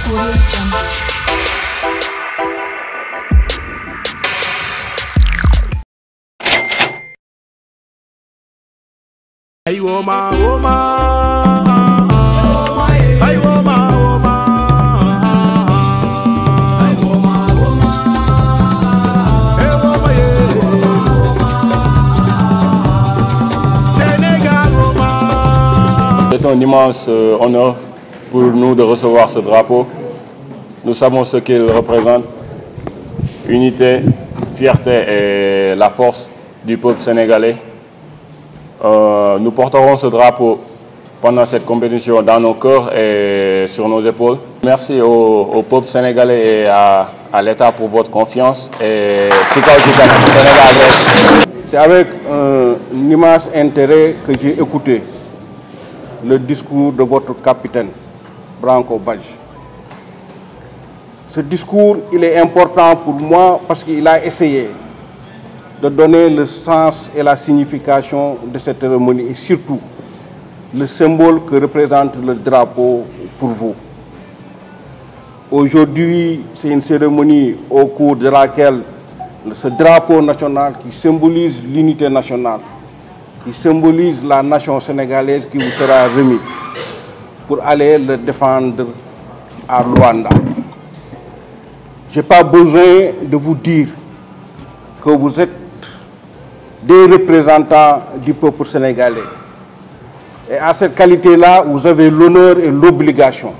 Hey woman, woman. Hey woman, woman. Hey woman, woman. Hey woman, yeah. Sénégal, woman. C'est un immense honneur pour nous de recevoir ce drapeau. Nous savons ce qu'il représente. Unité, fierté et la force du peuple sénégalais. Nous porterons ce drapeau pendant cette compétition dans nos cœurs et sur nos épaules. Merci au peuple sénégalais et à l'État pour votre confiance. Et c'est avec un immense intérêt que j'ai écouté le discours de votre capitaine, Branco Badji. Ce discours, il est important pour moi parce qu'il a essayé de donner le sens et la signification de cette cérémonie et surtout le symbole que représente le drapeau pour vous. Aujourd'hui, c'est une cérémonie au cours de laquelle ce drapeau national qui symbolise l'unité nationale, qui symbolise la nation sénégalaise qui vous sera remis pour aller le défendre à Luanda. Je n'ai pas besoin de vous dire que vous êtes des représentants du peuple sénégalais. Et à cette qualité-là, vous avez l'honneur et l'obligation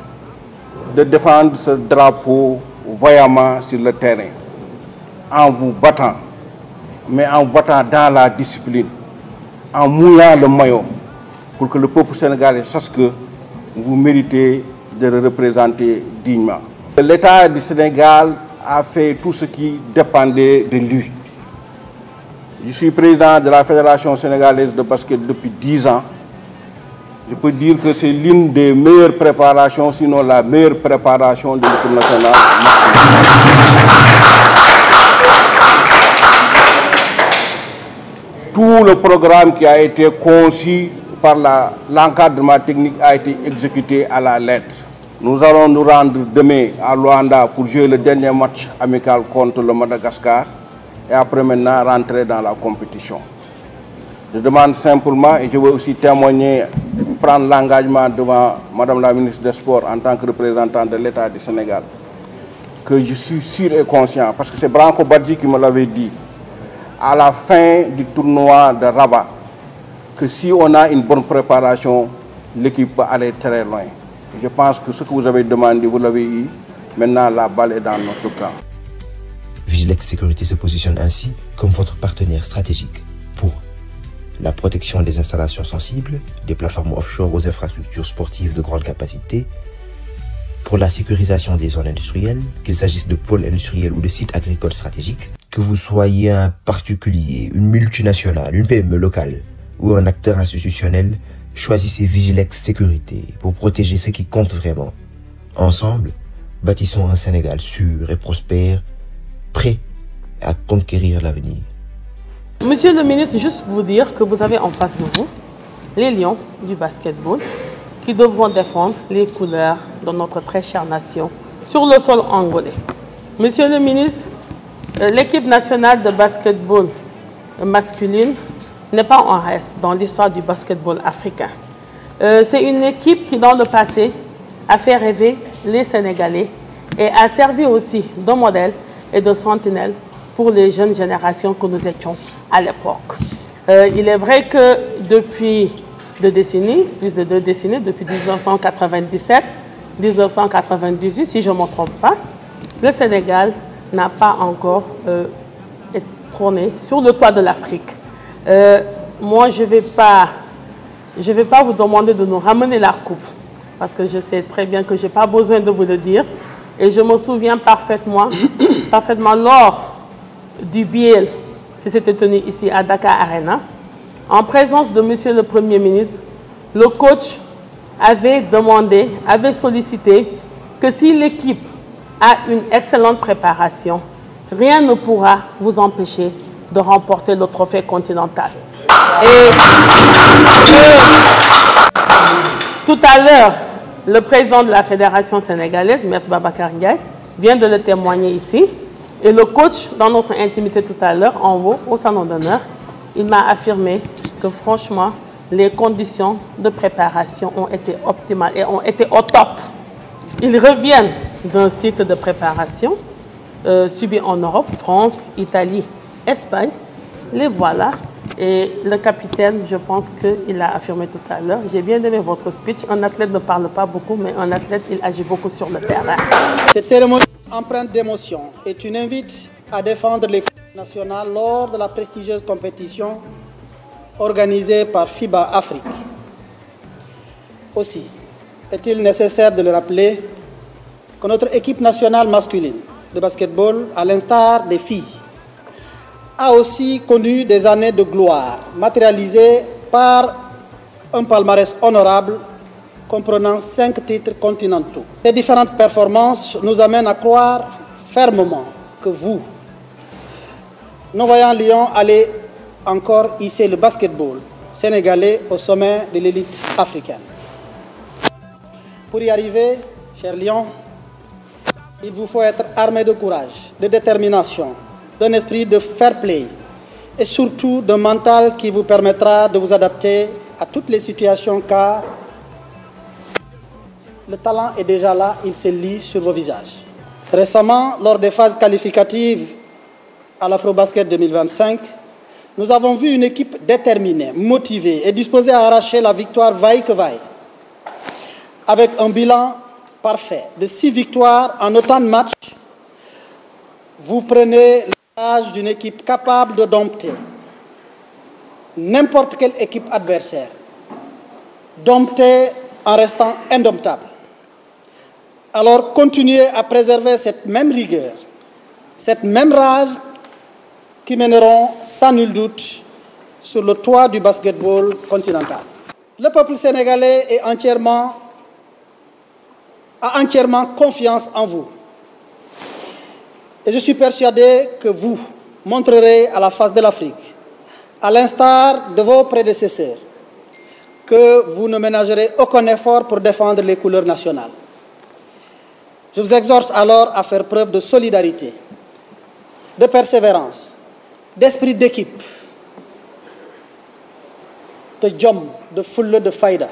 de défendre ce drapeau vaillamment sur le terrain, en vous battant, mais en vous battant dans la discipline, en mouillant le maillot, pour que le peuple sénégalais sache que vous méritez de le représenter dignement. L'État du Sénégal a fait tout ce qui dépendait de lui. Je suis président de la Fédération sénégalaise de basket depuis 10 ans. Je peux dire que c'est l'une des meilleures préparations, sinon la meilleure préparation de l'équipe nationale. Tout le programme qui a été conçu par l'encadrement technique a été exécuté à la lettre. Nous allons nous rendre demain à Luanda pour jouer le dernier match amical contre le Madagascar. Et après maintenant rentrer dans la compétition. Je demande simplement, et je veux aussi témoigner, prendre l'engagement devant Madame la ministre des Sports en tant que représentant de l'État du Sénégal, que je suis sûr et conscient, parce que c'est Branco Badji qui me l'avait dit, à la fin du tournoi de Rabat, que si on a une bonne préparation, l'équipe peut aller très loin. Je pense que ce que vous avez demandé, vous l'avez eu. Maintenant, la balle est dans notre camp. Vigilex Sécurité se positionne ainsi comme votre partenaire stratégique pour la protection des installations sensibles, des plateformes offshore aux infrastructures sportives de grande capacité, pour la sécurisation des zones industrielles, qu'il s'agisse de pôles industriels ou de sites agricoles stratégiques, que vous soyez un particulier, une multinationale, une PME locale ou un acteur institutionnel, choisissez Vigilex Sécurité pour protéger ce qui compte vraiment. Ensemble, bâtissons un Sénégal sûr et prospère, prêt à conquérir l'avenir. Monsieur le ministre, juste vous dire que vous avez en face de vous les lions du basketball qui devront défendre les couleurs de notre très chère nation sur le sol angolais. Monsieur le ministre, l'équipe nationale de basketball masculine n'est pas en reste dans l'histoire du basketball africain. C'est une équipe qui, dans le passé, a fait rêver les Sénégalais et a servi aussi de modèle et de sentinelle pour les jeunes générations que nous étions à l'époque. Il est vrai que depuis plus de 2 décennies, depuis 1997-1998, si je ne me trompe pas, le Sénégal n'a pas encore été trôné sur le toit de l'Afrique. Moi, je ne vais pas vous demander de nous ramener la coupe, parce que je sais très bien que je n'ai pas besoin de vous le dire. Et je me souviens parfaitement lors du BL qui s'était tenu ici à Dakar Arena, en présence de Monsieur le Premier ministre, le coach avait sollicité que si l'équipe a une excellente préparation, rien ne pourra vous empêcher de remporter le trophée continental. Et tout à l'heure, Le président de la Fédération sénégalaise, M. Babacar Ndiaye, vient de le témoigner ici. Et le coach, dans notre intimité tout à l'heure, en haut, au salon d'honneur, il m'a affirmé que franchement, les conditions de préparation ont été optimales et ont été au top. Ils reviennent d'un site de préparation subi en Europe, France, Italie, Espagne. Les voilà. Et le capitaine, je pense qu'il l'a affirmé tout à l'heure. J'ai bien aimé votre speech. Un athlète ne parle pas beaucoup, mais un athlète, il agit beaucoup sur le terrain. Cette cérémonie empreinte d'émotion est une invite à défendre les couleurs nationales lors de la prestigieuse compétition organisée par FIBA Afrique. Aussi, est-il nécessaire de le rappeler que notre équipe nationale masculine de basketball, à l'instar des filles, a aussi connu des années de gloire, matérialisées par un palmarès honorable comprenant 5 titres continentaux. Ces différentes performances nous amènent à croire fermement que vous, nous voyons Lyon aller encore hisser le basketball sénégalais au sommet de l'élite africaine. Pour y arriver, cher Lyon, il vous faut être armé de courage, de détermination, d'un esprit de fair play et surtout d'un mental qui vous permettra de vous adapter à toutes les situations car le talent est déjà là, il se lit sur vos visages. Récemment, lors des phases qualificatives à l'Afrobasket 2025, nous avons vu une équipe déterminée, motivée et disposée à arracher la victoire vaille que vaille. Avec un bilan parfait de 6 victoires en autant de matchs, vous prenez l'âge d'une équipe capable de dompter n'importe quelle équipe adversaire, dompter en restant indomptable. Alors continuez à préserver cette même rigueur, cette même rage qui mèneront sans nul doute sur le toit du basketball continental. Le peuple sénégalais a entièrement confiance en vous. Et je suis persuadé que vous montrerez à la face de l'Afrique, à l'instar de vos prédécesseurs, que vous ne ménagerez aucun effort pour défendre les couleurs nationales. Je vous exhorte alors à faire preuve de solidarité, de persévérance, d'esprit d'équipe, de jom, de fulla, de fayda.